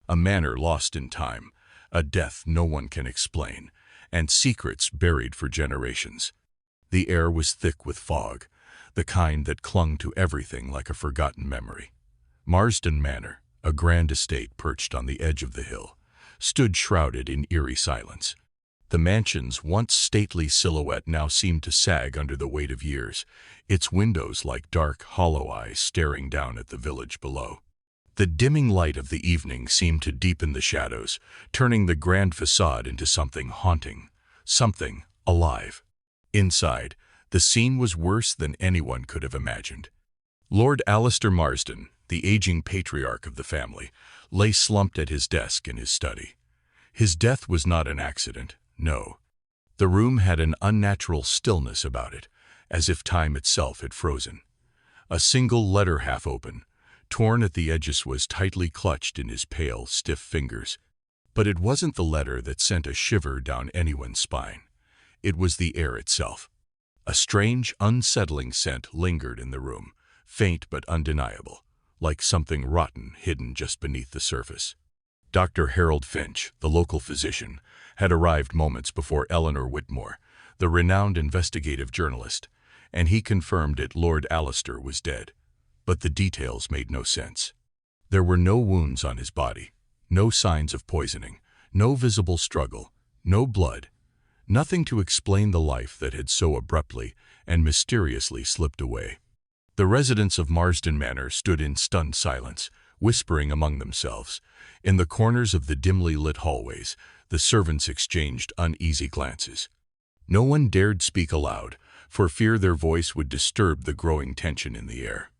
A manor lost in time, a death no one can explain, and secrets buried for generations. The air was thick with fog, the kind that clung to everything like a forgotten memory. Marsdon Manor, a grand estate perched on the edge of the hill, stood shrouded in eerie silence. The mansion's once stately silhouette now seemed to sag under the weight of years, its windows like dark, hollow eyes staring down at the village below. The dimming light of the evening seemed to deepen the shadows, turning the grand facade into something haunting, something alive. Inside, the scene was worse than anyone could have imagined. Lord Alistair Marsdon, the aging patriarch of the family, lay slumped at his desk in his study. His death was not an accident, no. The room had an unnatural stillness about it, as if time itself had frozen. A single letter half open, torn at the edges, was tightly clutched in his pale, stiff fingers. But it wasn't the letter that sent a shiver down anyone's spine. It was the air itself. A strange, unsettling scent lingered in the room, faint but undeniable, like something rotten hidden just beneath the surface. Dr. Harold Finch, the local physician, had arrived moments before Eleanor Whitmore, the renowned investigative journalist, and he confirmed it. Lord Alistair was dead. But the details made no sense. There were no wounds on his body, no signs of poisoning, no visible struggle, no blood, nothing to explain the life that had so abruptly and mysteriously slipped away. The residents of Marsdon Manor stood in stunned silence, whispering among themselves. In the corners of the dimly lit hallways, the servants exchanged uneasy glances. No one dared speak aloud, for fear their voice would disturb the growing tension in the air.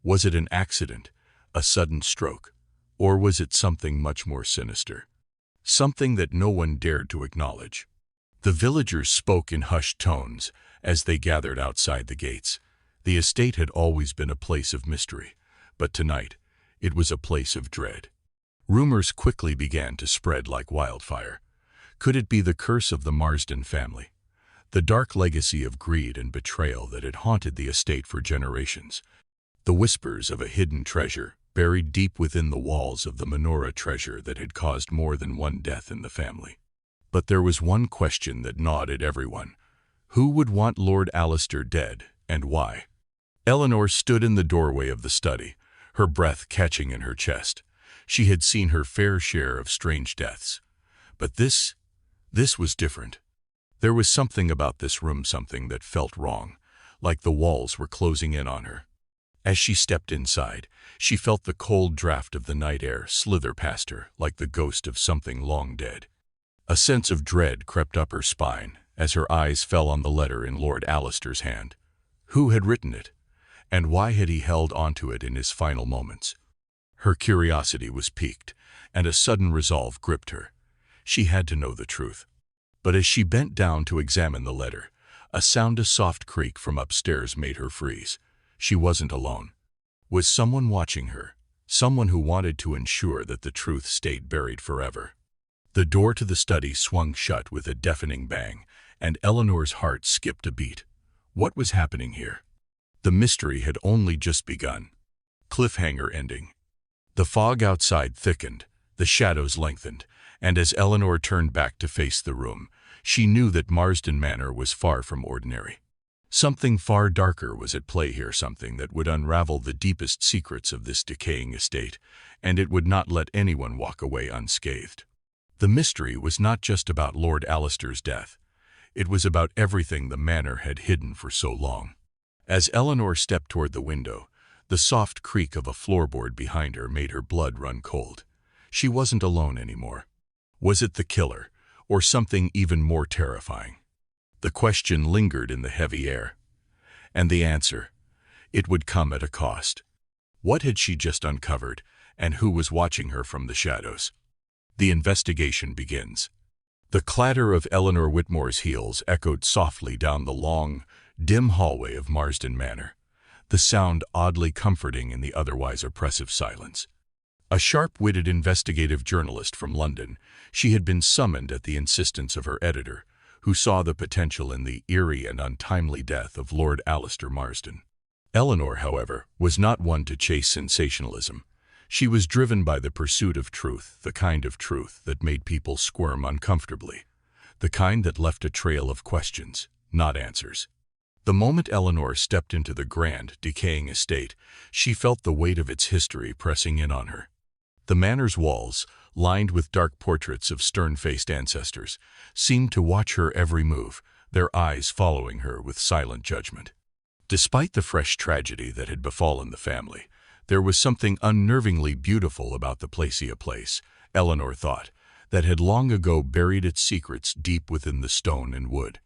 Was it an accident, a sudden stroke, or was it something much more sinister? Something that no one dared to acknowledge. The villagers spoke in hushed tones as they gathered outside the gates. The estate had always been a place of mystery, but tonight it was a place of dread. Rumors quickly began to spread like wildfire. Could it be the curse of the Marsdon family? The dark legacy of greed and betrayal that had haunted the estate for generations? The whispers of a hidden treasure buried deep within the walls of the menorah, treasure that had caused more than one death in the family? But there was one question that gnawed at everyone. Who would want Lord Alistair dead, and why? Eleanor stood in the doorway of the study, her breath catching in her chest. She had seen her fair share of strange deaths. But this was different. There was something about this room, something that felt wrong, like the walls were closing in on her. As she stepped inside, she felt the cold draft of the night air slither past her like the ghost of something long dead. A sense of dread crept up her spine as her eyes fell on the letter in Lord Alistair's hand. Who had written it? And why had he held onto it in his final moments? Her curiosity was piqued, and a sudden resolve gripped her. She had to know the truth. But as she bent down to examine the letter, a soft creak from upstairs made her freeze. She wasn't alone. Was someone watching her? Someone who wanted to ensure that the truth stayed buried forever? The door to the study swung shut with a deafening bang, and Eleanor's heart skipped a beat. What was happening here? The mystery had only just begun. Cliffhanger ending. The fog outside thickened, the shadows lengthened, and as Eleanor turned back to face the room, she knew that Marsdon Manor was far from ordinary. Something far darker was at play here, something that would unravel the deepest secrets of this decaying estate, and it would not let anyone walk away unscathed. The mystery was not just about Lord Alistair's death. It was about everything the manor had hidden for so long. As Eleanor stepped toward the window, the soft creak of a floorboard behind her made her blood run cold. She wasn't alone anymore. Was it the killer, or something even more terrifying? The question lingered in the heavy air. And the answer, it would come at a cost. What had she just uncovered, and who was watching her from the shadows? The investigation begins. The clatter of Eleanor Whitmore's heels echoed softly down the long, dim hallway of Marsdon Manor, the sound oddly comforting in the otherwise oppressive silence. A sharp-witted investigative journalist from London, she had been summoned at the insistence of her editor, who saw the potential in the eerie and untimely death of Lord Alistair Marsdon. Eleanor, however, was not one to chase sensationalism. She was driven by the pursuit of truth, the kind of truth that made people squirm uncomfortably, the kind that left a trail of questions, not answers. The moment Eleanor stepped into the grand, decaying estate, she felt the weight of its history pressing in on her. The manor's walls, lined with dark portraits of stern-faced ancestors, seemed to watch her every move, their eyes following her with silent judgment. Despite the fresh tragedy that had befallen the family, there was something unnervingly beautiful about the Placia place, Eleanor thought, that had long ago buried its secrets deep within the stone and wood.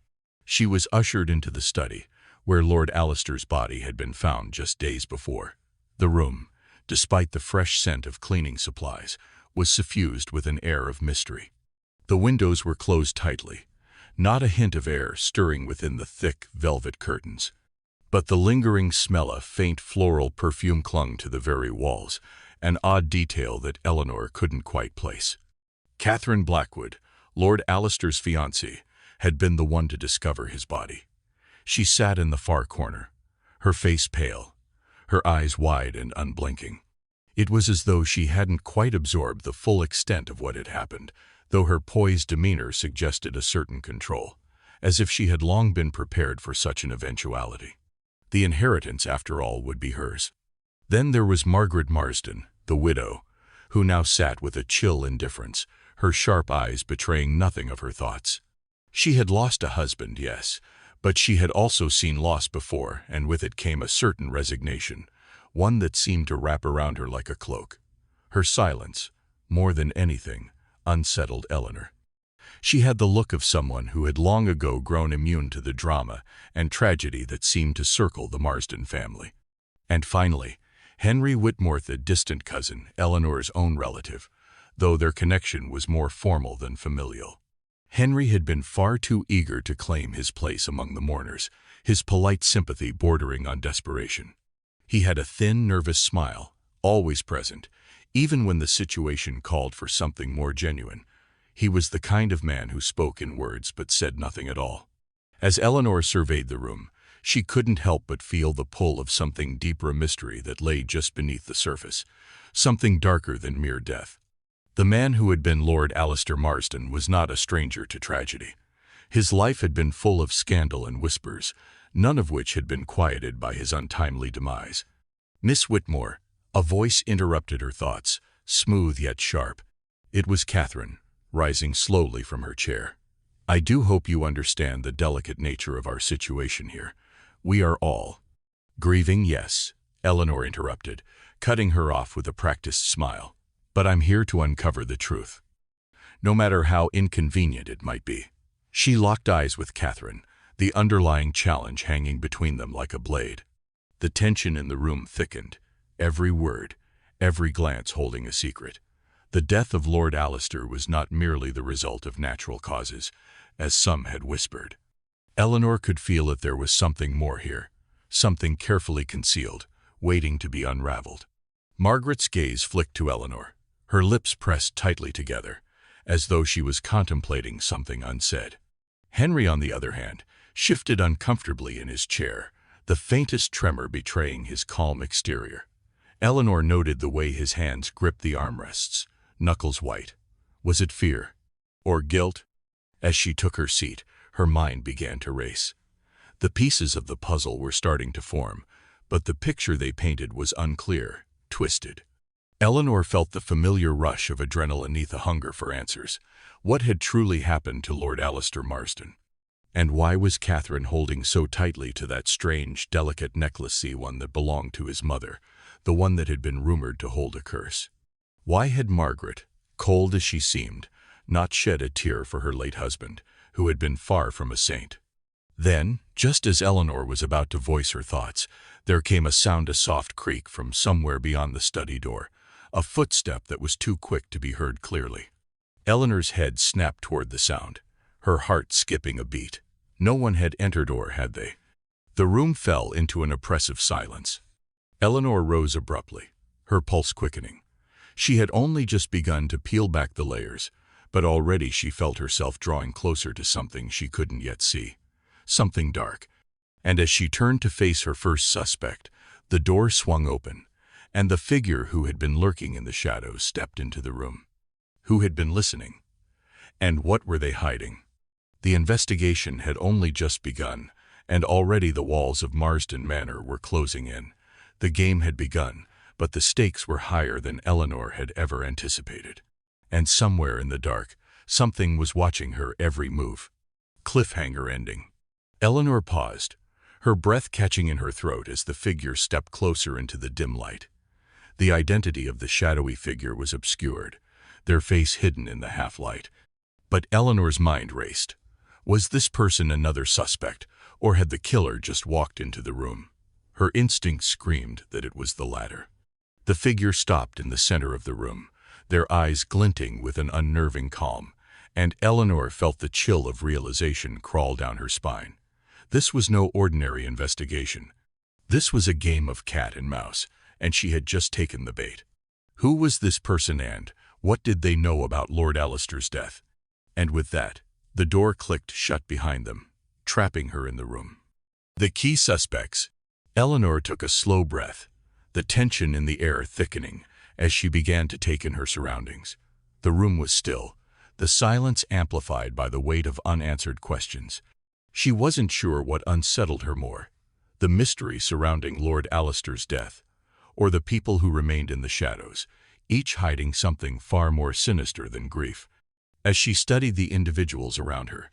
She was ushered into the study, where Lord Alistair's body had been found just days before. The room, despite the fresh scent of cleaning supplies, was suffused with an air of mystery. The windows were closed tightly, not a hint of air stirring within the thick velvet curtains. But the lingering smell of faint floral perfume clung to the very walls, an odd detail that Eleanor couldn't quite place. Catherine Blackwood, Lord Alistair's fiancée, had been the one to discover his body. She sat in the far corner, her face pale, her eyes wide and unblinking. It was as though she hadn't quite absorbed the full extent of what had happened, though her poised demeanor suggested a certain control, as if she had long been prepared for such an eventuality. The inheritance, after all, would be hers. Then there was Margaret Marsdon, the widow, who now sat with a chill indifference, her sharp eyes betraying nothing of her thoughts. She had lost a husband, yes, but she had also seen loss before, and with it came a certain resignation, one that seemed to wrap around her like a cloak. Her silence, more than anything, unsettled Eleanor. She had the look of someone who had long ago grown immune to the drama and tragedy that seemed to circle the Marsdon family. And finally, Henry Whitmore, the distant cousin, Eleanor's own relative, though their connection was more formal than familial. Henry had been far too eager to claim his place among the mourners, his polite sympathy bordering on desperation. He had a thin, nervous smile, always present, even when the situation called for something more genuine. He was the kind of man who spoke in words but said nothing at all. As Eleanor surveyed the room, she couldn't help but feel the pull of something deeper, a mystery that lay just beneath the surface, something darker than mere death. The man who had been Lord Alistair Marsdon was not a stranger to tragedy. His life had been full of scandal and whispers, none of which had been quieted by his untimely demise. "Miss Whitmore," a voice interrupted her thoughts, smooth yet sharp. It was Catherine, rising slowly from her chair. "I do hope you understand the delicate nature of our situation here. We are all—" "Grieving, yes," Eleanor interrupted, cutting her off with a practiced smile. "But I'm here to uncover the truth, no matter how inconvenient it might be." She locked eyes with Catherine, the underlying challenge hanging between them like a blade. The tension in the room thickened, every word, every glance holding a secret. The death of Lord Alistair was not merely the result of natural causes, as some had whispered. Eleanor could feel that there was something more here, something carefully concealed, waiting to be unraveled. Margaret's gaze flicked to Eleanor, her lips pressed tightly together, as though she was contemplating something unsaid. Henry, on the other hand, shifted uncomfortably in his chair, the faintest tremor betraying his calm exterior. Eleanor noted the way his hands gripped the armrests, knuckles white. Was it fear? Or guilt? As she took her seat, her mind began to race. The pieces of the puzzle were starting to form, but the picture they painted was unclear, twisted. Eleanor felt the familiar rush of adrenaline beneath a hunger for answers. What had truly happened to Lord Alistair Marsdon? And why was Catherine holding so tightly to that strange, delicate necklace, the one that belonged to his mother, the one that had been rumored to hold a curse? Why had Margaret, cold as she seemed, not shed a tear for her late husband, who had been far from a saint? Then, just as Eleanor was about to voice her thoughts, there came a sound, a soft creak from somewhere beyond the study door, a footstep that was too quick to be heard clearly. Eleanor's head snapped toward the sound, her heart skipping a beat. No one had entered, or had they? The room fell into an oppressive silence. Eleanor rose abruptly, her pulse quickening. She had only just begun to peel back the layers, but already she felt herself drawing closer to something she couldn't yet see, something dark. And as she turned to face her first suspect, the door swung open, and the figure who had been lurking in the shadows stepped into the room. Who had been listening? And what were they hiding? The investigation had only just begun, and already the walls of Marsdon Manor were closing in. The game had begun, but the stakes were higher than Eleanor had ever anticipated. And somewhere in the dark, something was watching her every move. Cliffhanger ending. Eleanor paused, her breath catching in her throat as the figure stepped closer into the dim light. The identity of the shadowy figure was obscured, their face hidden in the half-light. But Eleanor's mind raced. Was this person another suspect, or had the killer just walked into the room? Her instinct screamed that it was the latter. The figure stopped in the center of the room, their eyes glinting with an unnerving calm, and Eleanor felt the chill of realization crawl down her spine. This was no ordinary investigation. This was a game of cat and mouse, and she had just taken the bait. Who was this person and what did they know about Lord Alistair's death? And with that, the door clicked shut behind them, trapping her in the room. The key suspects. Eleanor took a slow breath, the tension in the air thickening as she began to take in her surroundings. The room was still, the silence amplified by the weight of unanswered questions. She wasn't sure what unsettled her more, the mystery surrounding Lord Alistair's death, or the people who remained in the shadows, each hiding something far more sinister than grief. As she studied the individuals around her,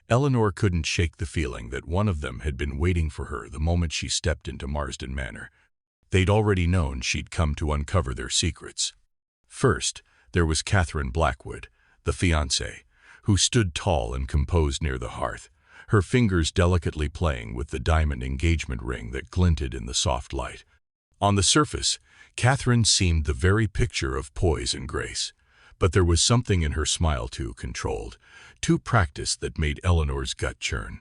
Eleanor couldn't shake the feeling that one of them had been waiting for her the moment she stepped into Marsdon Manor. They'd already known she'd come to uncover their secrets. First, there was Catherine Blackwood, the fiancée, who stood tall and composed near the hearth, her fingers delicately playing with the diamond engagement ring that glinted in the soft light. On the surface, Catherine seemed the very picture of poise and grace, but there was something in her smile too controlled, too practiced that made Eleanor's gut churn.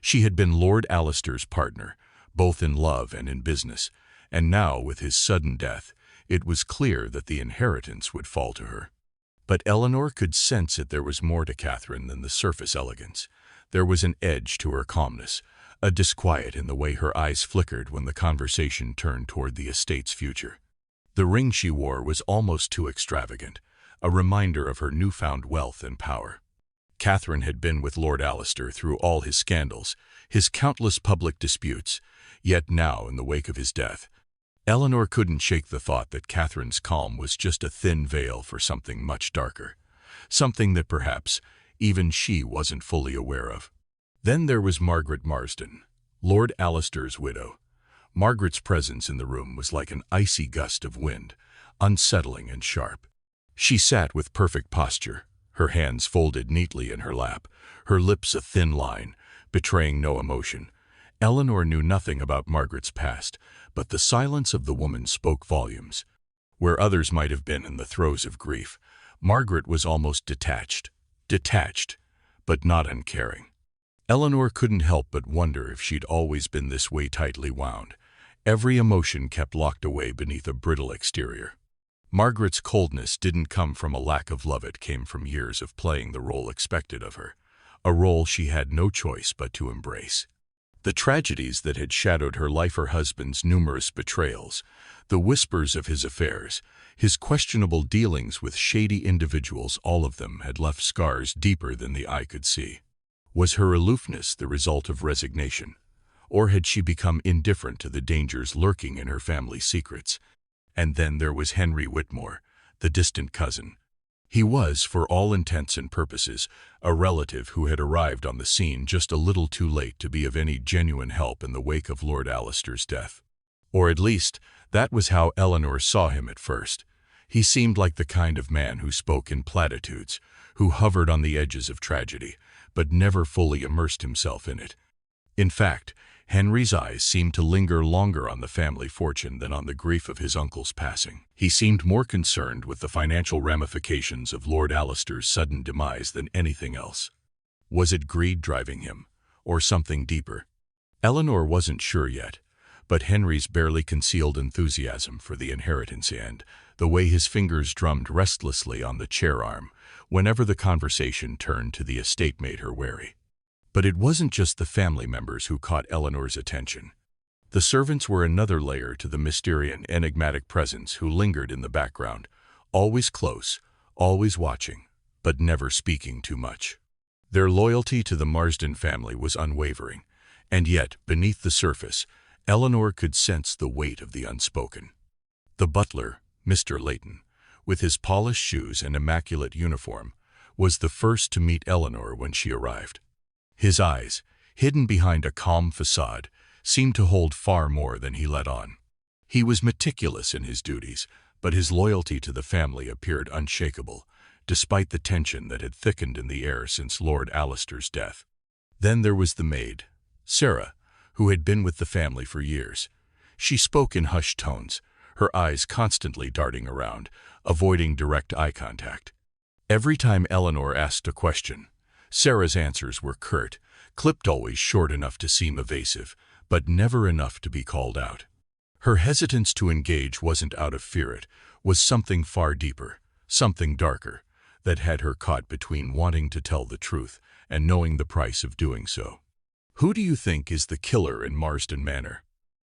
She had been Lord Alistair's partner, both in love and in business, and now, with his sudden death, it was clear that the inheritance would fall to her. But Eleanor could sense that there was more to Catherine than the surface elegance. There was an edge to her calmness, a disquiet in the way her eyes flickered when the conversation turned toward the estate's future. The ring she wore was almost too extravagant, a reminder of her newfound wealth and power. Catherine had been with Lord Alistair through all his scandals, his countless public disputes, yet now, in the wake of his death, Eleanor couldn't shake the thought that Catherine's calm was just a thin veil for something much darker, something that perhaps even she wasn't fully aware of. Then there was Margaret Marsdon, Lord Alistair's widow. Margaret's presence in the room was like an icy gust of wind, unsettling and sharp. She sat with perfect posture, her hands folded neatly in her lap, her lips a thin line, betraying no emotion. Eleanor knew nothing about Margaret's past, but the silence of the woman spoke volumes. Where others might have been in the throes of grief, Margaret was almost detached, but not uncaring. Eleanor couldn't help but wonder if she'd always been this way tightly wound, every emotion kept locked away beneath a brittle exterior. Margaret's coldness didn't come from a lack of love, it came from years of playing the role expected of her, a role she had no choice but to embrace. The tragedies that had shadowed her life, her husband's numerous betrayals, the whispers of his affairs, his questionable dealings with shady individuals, all of them had left scars deeper than the eye could see. Was her aloofness the result of resignation, or had she become indifferent to the dangers lurking in her family's secrets? And then there was Henry Whitmore, the distant cousin. He was, for all intents and purposes, a relative who had arrived on the scene just a little too late to be of any genuine help in the wake of Lord Alistair's death. Or at least, that was how Eleanor saw him at first. He seemed like the kind of man who spoke in platitudes, who hovered on the edges of tragedy, but never fully immersed himself in it. In fact, Henry's eyes seemed to linger longer on the family fortune than on the grief of his uncle's passing. He seemed more concerned with the financial ramifications of Lord Alistair's sudden demise than anything else. Was it greed driving him, or something deeper? Eleanor wasn't sure yet, but Henry's barely concealed enthusiasm for the inheritance and the way his fingers drummed restlessly on the chair arm whenever the conversation turned to the estate made her wary. But it wasn't just the family members who caught Eleanor's attention. The servants were another layer to the mysterious and enigmatic presence who lingered in the background, always close, always watching, but never speaking too much. Their loyalty to the Marsdon family was unwavering, and yet, beneath the surface, Eleanor could sense the weight of the unspoken. The butler, Mr. Layton, with his polished shoes and immaculate uniform, was the first to meet Eleanor when she arrived. His eyes, hidden behind a calm facade, seemed to hold far more than he let on. He was meticulous in his duties, but his loyalty to the family appeared unshakable, despite the tension that had thickened in the air since Lord Alister's death. Then there was the maid, Sarah, who had been with the family for years. She spoke in hushed tones, her eyes constantly darting around, avoiding direct eye contact. Every time Eleanor asked a question, Sarah's answers were curt, clipped always short enough to seem evasive, but never enough to be called out. Her hesitance to engage wasn't out of fear, it was something far deeper, something darker, that had her caught between wanting to tell the truth and knowing the price of doing so. "Who do you think is the killer in Marsdon Manor?"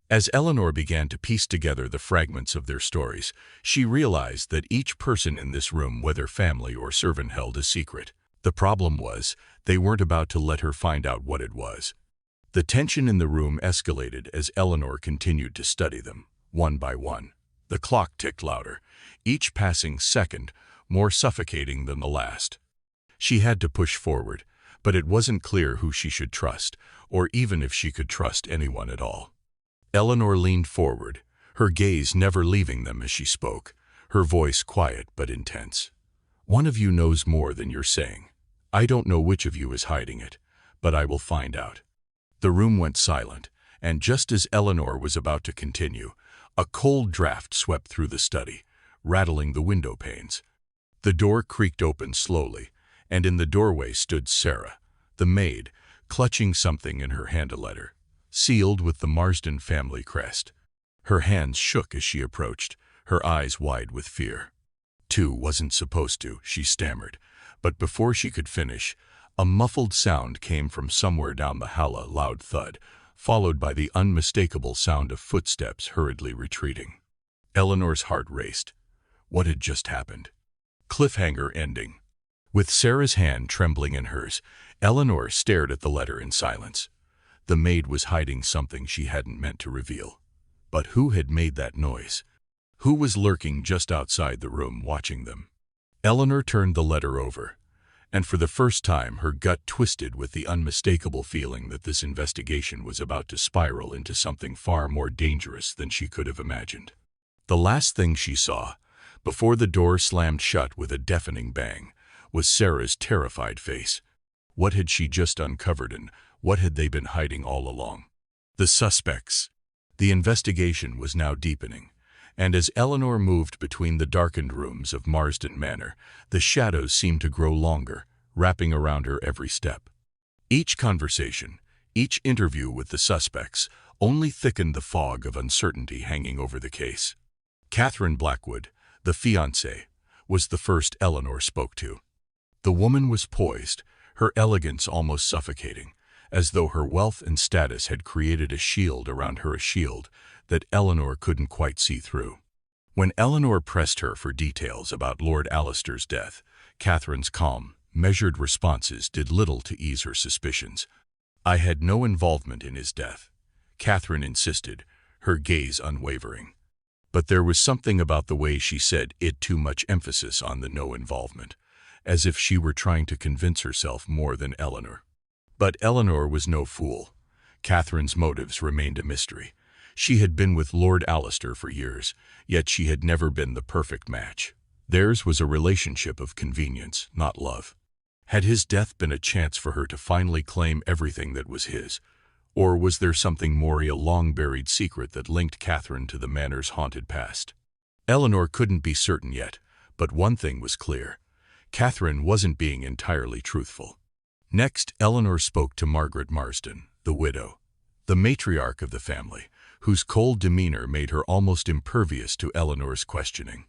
As Eleanor began to piece together the fragments of their stories, she realized that each person in this room, whether family or servant, held a secret. The problem was, they weren't about to let her find out what it was. The tension in the room escalated as Eleanor continued to study them, one by one. The clock ticked louder, each passing second more suffocating than the last. She had to push forward, but it wasn't clear who she should trust, or even if she could trust anyone at all. Eleanor leaned forward, her gaze never leaving them as she spoke, her voice quiet but intense. "One of you knows more than you're saying. I don't know which of you is hiding it, but I will find out." The room went silent, and just as Eleanor was about to continue, a cold draft swept through the study, rattling the window panes. The door creaked open slowly, and in the doorway stood Sarah, the maid, clutching something in her hand, a letter, sealed with the Marsdon family crest. Her hands shook as she approached, her eyes wide with fear. "Two wasn't supposed to," she stammered, but before she could finish, a muffled sound came from somewhere down the hall, a loud thud, followed by the unmistakable sound of footsteps hurriedly retreating. Eleanor's heart raced. What had just happened? Cliffhanger ending. With Sarah's hand trembling in hers, Eleanor stared at the letter in silence. The maid was hiding something she hadn't meant to reveal. But who had made that noise? Who was lurking just outside the room watching them? Eleanor turned the letter over, and for the first time her gut twisted with the unmistakable feeling that this investigation was about to spiral into something far more dangerous than she could have imagined. The last thing she saw, before the door slammed shut with a deafening bang, was Sarah's terrified face. What had she just uncovered, and what had they been hiding all along? The suspects. The investigation was now deepening, and as Eleanor moved between the darkened rooms of Marsdon Manor, the shadows seemed to grow longer, wrapping around her every step. Each conversation, each interview with the suspects, only thickened the fog of uncertainty hanging over the case. Catherine Blackwood, the fiancée, was the first Eleanor spoke to. The woman was poised, her elegance almost suffocating, as though her wealth and status had created a shield around her, a shield that Eleanor couldn't quite see through. When Eleanor pressed her for details about Lord Alister's death, Catherine's calm, measured responses did little to ease her suspicions. "I had no involvement in his death," Catherine insisted, her gaze unwavering. But there was something about the way she said it, too much emphasis on the no involvement, as if she were trying to convince herself more than Eleanor. But Eleanor was no fool. Catherine's motives remained a mystery. She had been with Lord Alister for years, yet she had never been the perfect match. Theirs was a relationship of convenience, not love. Had his death been a chance for her to finally claim everything that was his? Or was there something more, a long-buried secret that linked Catherine to the manor's haunted past? Eleanor couldn't be certain yet, but one thing was clear. Catherine wasn't being entirely truthful. Next, Eleanor spoke to Margaret Marsdon, the widow, the matriarch of the family, whose cold demeanor made her almost impervious to Eleanor's questioning.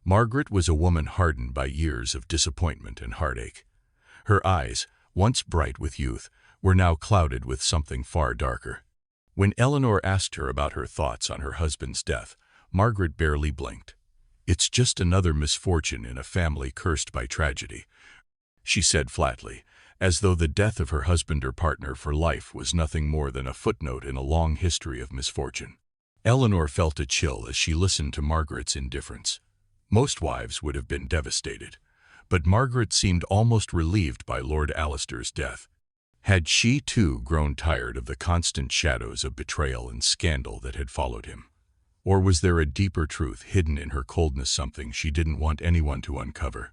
Margaret was a woman hardened by years of disappointment and heartache. Her eyes, once bright with youth, were now clouded with something far darker. When Eleanor asked her about her thoughts on her husband's death, Margaret barely blinked. "It's just another misfortune in a family cursed by tragedy," she said flatly, as though the death of her husband or partner for life was nothing more than a footnote in a long history of misfortune. Eleanor felt a chill as she listened to Margaret's indifference. Most wives would have been devastated, but Margaret seemed almost relieved by Lord Alistair's death. Had she, too, grown tired of the constant shadows of betrayal and scandal that had followed him? Or was there a deeper truth hidden in her coldness, something she didn't want anyone to uncover?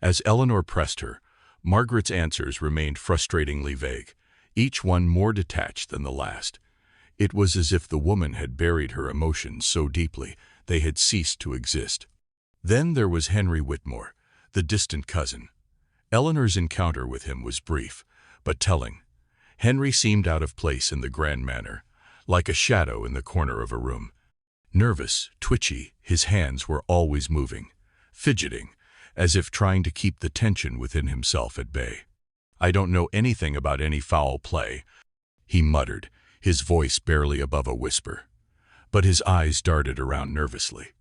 As Eleanor pressed her, Margaret's answers remained frustratingly vague, each one more detached than the last. It was as if the woman had buried her emotions so deeply they had ceased to exist. Then there was Henry Whitmore, the distant cousin. Eleanor's encounter with him was brief, but telling. Henry seemed out of place in the grand manor, like a shadow in the corner of a room. Nervous, twitchy, his hands were always moving, fidgeting, as if trying to keep the tension within himself at bay. "I don't know anything about any foul play," he muttered, his voice barely above a whisper. But his eyes darted around nervously,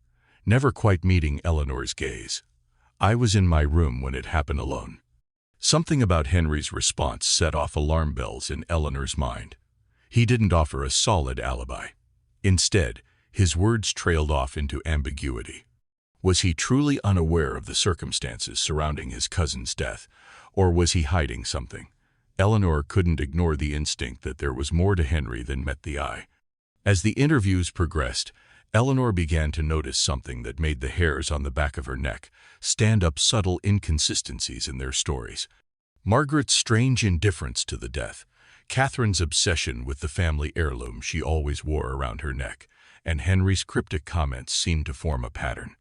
never quite meeting Eleanor's gaze. "I was in my room when it happened alone." Something about Henry's response set off alarm bells in Eleanor's mind. He didn't offer a solid alibi. Instead, his words trailed off into ambiguity. Was he truly unaware of the circumstances surrounding his cousin's death, or was he hiding something? Eleanor couldn't ignore the instinct that there was more to Henry than met the eye. As the interviews progressed, Eleanor began to notice something that made the hairs on the back of her neck stand up, subtle inconsistencies in their stories. Margaret's strange indifference to the death, Catherine's obsession with the family heirloom she always wore around her neck, and Henry's cryptic comments seemed to form a pattern.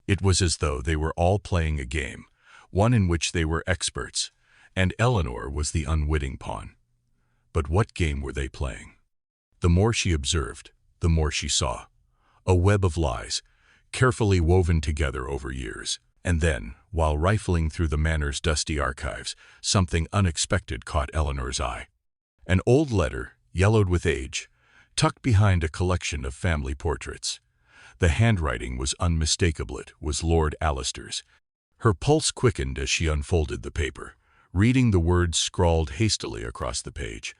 It was as though they were all playing a game, one in which they were experts, and Eleanor was the unwitting pawn. But what game were they playing? The more she observed, the more she saw. A web of lies, carefully woven together over years. And then, while rifling through the manor's dusty archives, something unexpected caught Eleanor's eye. An old letter, yellowed with age, tucked behind a collection of family portraits. The handwriting was unmistakable. It was Lord Alistair's. Her pulse quickened as she unfolded the paper, reading the words scrawled hastily across the page.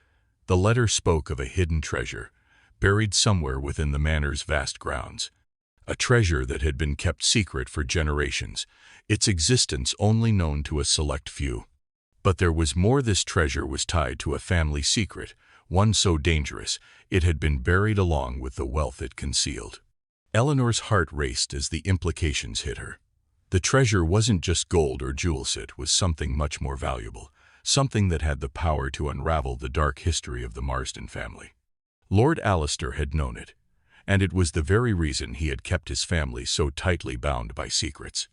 The letter spoke of a hidden treasure, buried somewhere within the manor's vast grounds. A treasure that had been kept secret for generations, its existence only known to a select few. But there was more. This treasure was tied to a family secret, one so dangerous it had been buried along with the wealth it concealed. Eleanor's heart raced as the implications hit her. The treasure wasn't just gold or jewels, it was something much more valuable, something that had the power to unravel the dark history of the Marsdon family. Lord Alistair had known it, and it was the very reason he had kept his family so tightly bound by secrets.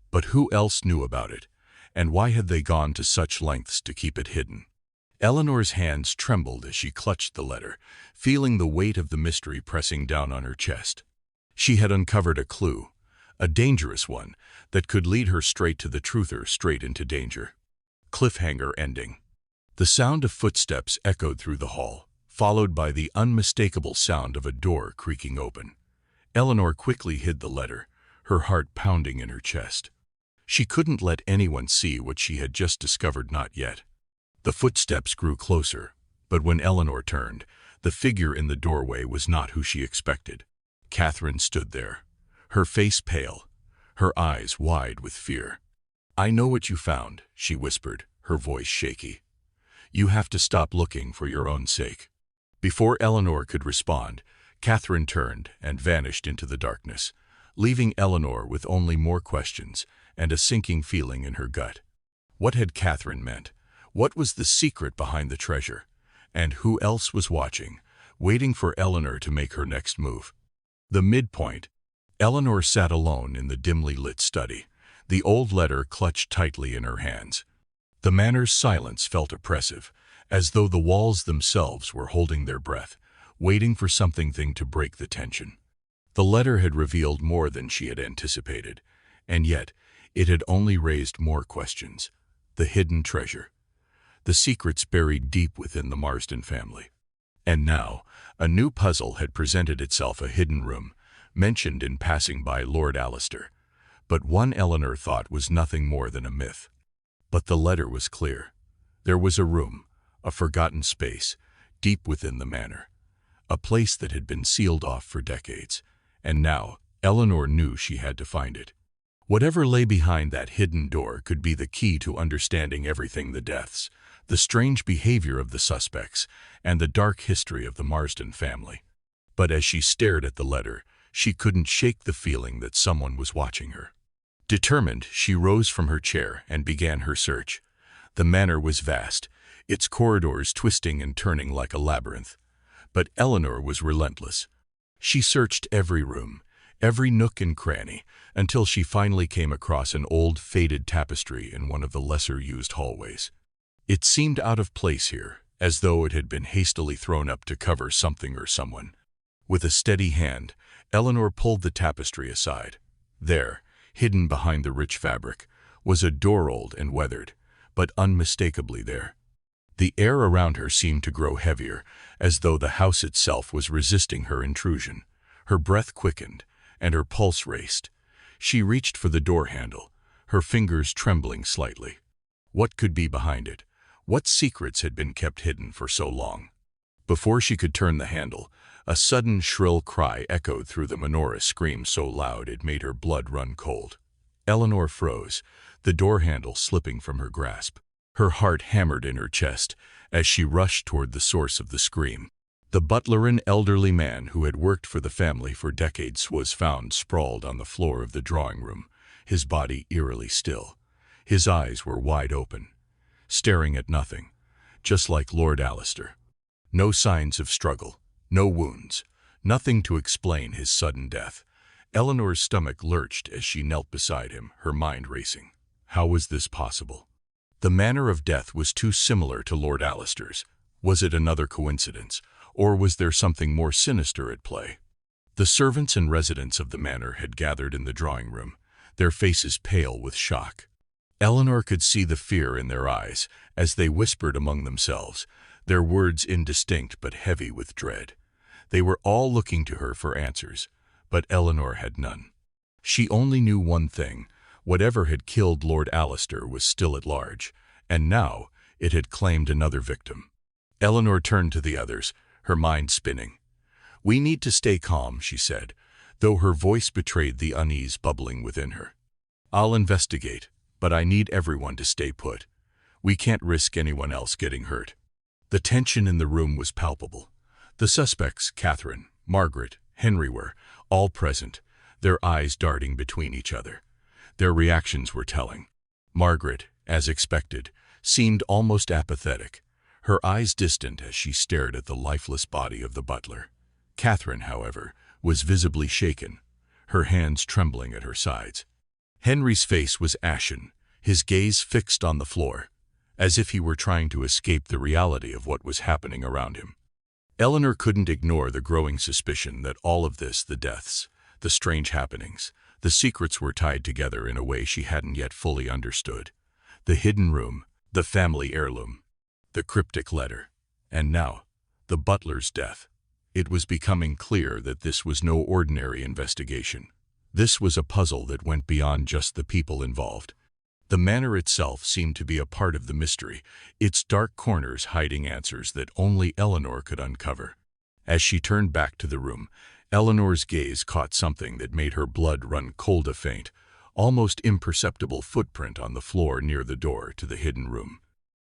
But who else knew about it, and why had they gone to such lengths to keep it hidden? Eleanor's hands trembled as she clutched the letter, feeling the weight of the mystery pressing down on her chest. She had uncovered a clue, a dangerous one, that could lead her straight to the truther, straight into danger. Cliffhanger ending. The sound of footsteps echoed through the hall, followed by the unmistakable sound of a door creaking open. Eleanor quickly hid the letter, her heart pounding in her chest. She couldn't let anyone see what she had just discovered, not yet. The footsteps grew closer, but when Eleanor turned, the figure in the doorway was not who she expected. Catherine stood there, her face pale, her eyes wide with fear. "I know what you found," she whispered, her voice shaky. "You have to stop looking for your own sake." Before Eleanor could respond, Catherine turned and vanished into the darkness, leaving Eleanor with only more questions and a sinking feeling in her gut. What had Catherine meant? What was the secret behind the treasure? And who else was watching, waiting for Eleanor to make her next move? The midpoint. Eleanor sat alone in the dimly lit study, the old letter clutched tightly in her hands. The manor's silence felt oppressive, as though the walls themselves were holding their breath, waiting for something to break the tension. The letter had revealed more than she had anticipated, and yet it had only raised more questions. The hidden treasure. The secrets buried deep within the Marsdon family. And now, a new puzzle had presented itself, a hidden room, mentioned in passing by Lord Alistair. But one Eleanor thought was nothing more than a myth. But the letter was clear. There was a room, a forgotten space, deep within the manor. A place that had been sealed off for decades. And now, Eleanor knew she had to find it. Whatever lay behind that hidden door could be the key to understanding everything: the deaths, the strange behavior of the suspects, and the dark history of the Marsdon family. But as she stared at the letter, she couldn't shake the feeling that someone was watching her. Determined, she rose from her chair and began her search. The manor was vast, its corridors twisting and turning like a labyrinth. But Eleanor was relentless. She searched every room, every nook and cranny, until she finally came across an old, faded tapestry in one of the lesser-used hallways. It seemed out of place here, as though it had been hastily thrown up to cover something or someone. With a steady hand, Eleanor pulled the tapestry aside. There, hidden behind the rich fabric, was a door, old and weathered, but unmistakably there. The air around her seemed to grow heavier, as though the house itself was resisting her intrusion. Her breath quickened, and her pulse raced. She reached for the door handle, her fingers trembling slightly. What could be behind it? What secrets had been kept hidden for so long? Before she could turn the handle, a sudden shrill cry echoed through the menorah, scream so loud it made her blood run cold. Eleanor froze, the door handle slipping from her grasp. Her heart hammered in her chest as she rushed toward the source of the scream. The butler, an elderly man who had worked for the family for decades, was found sprawled on the floor of the drawing room, his body eerily still. His eyes were wide open, staring at nothing, just like Lord Alistair. No signs of struggle, no wounds, nothing to explain his sudden death. Eleanor's stomach lurched as she knelt beside him, her mind racing. How was this possible? The manner of death was too similar to Lord Alistair's. Was it another coincidence, or was there something more sinister at play? The servants and residents of the manor had gathered in the drawing room, their faces pale with shock. Eleanor could see the fear in their eyes as they whispered among themselves, their words indistinct but heavy with dread. They were all looking to her for answers, but Eleanor had none. She only knew one thing: whatever had killed Lord Alistair was still at large, and now it had claimed another victim. Eleanor turned to the others, her mind spinning. "We need to stay calm," she said, though her voice betrayed the unease bubbling within her. "I'll investigate, but I need everyone to stay put. We can't risk anyone else getting hurt." The tension in the room was palpable. The suspects, Catherine, Margaret, Henry, were all present, their eyes darting between each other. Their reactions were telling. Margaret, as expected, seemed almost apathetic, her eyes distant as she stared at the lifeless body of the butler. Catherine, however, was visibly shaken, her hands trembling at her sides. Henry's face was ashen, his gaze fixed on the floor, as if he were trying to escape the reality of what was happening around him. Eleanor couldn't ignore the growing suspicion that all of this, the deaths, the strange happenings, the secrets, were tied together in a way she hadn't yet fully understood. The hidden room, the family heirloom, the cryptic letter, and now, the butler's death. It was becoming clear that this was no ordinary investigation. This was a puzzle that went beyond just the people involved. The manor itself seemed to be a part of the mystery, its dark corners hiding answers that only Eleanor could uncover. As she turned back to the room, Eleanor's gaze caught something that made her blood run cold. A faint, almost imperceptible footprint on the floor near the door to the hidden room.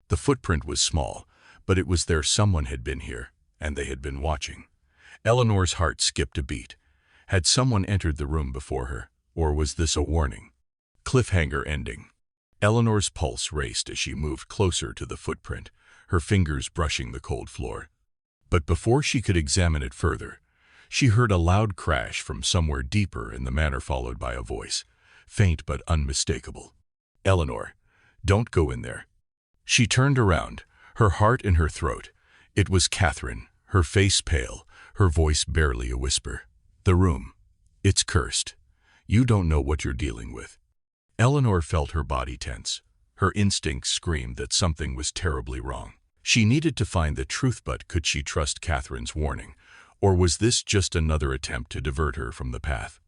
The footprint was small, but it was there. Someone had been here, and they had been watching. Eleanor's heart skipped a beat. Had someone entered the room before her, or was this a warning? Cliffhanger ending. Eleanor's pulse raced as she moved closer to the footprint, her fingers brushing the cold floor. But before she could examine it further, she heard a loud crash from somewhere deeper in the manor, followed by a voice, faint but unmistakable. "Eleanor, don't go in there." She turned around, her heart in her throat. It was Catherine, her face pale, her voice barely a whisper. "The room. It's cursed. You don't know what you're dealing with." Eleanor felt her body tense. Her instincts screamed that something was terribly wrong. She needed to find the truth, but could she trust Catherine's warning? Or was this just another attempt to divert her from the path?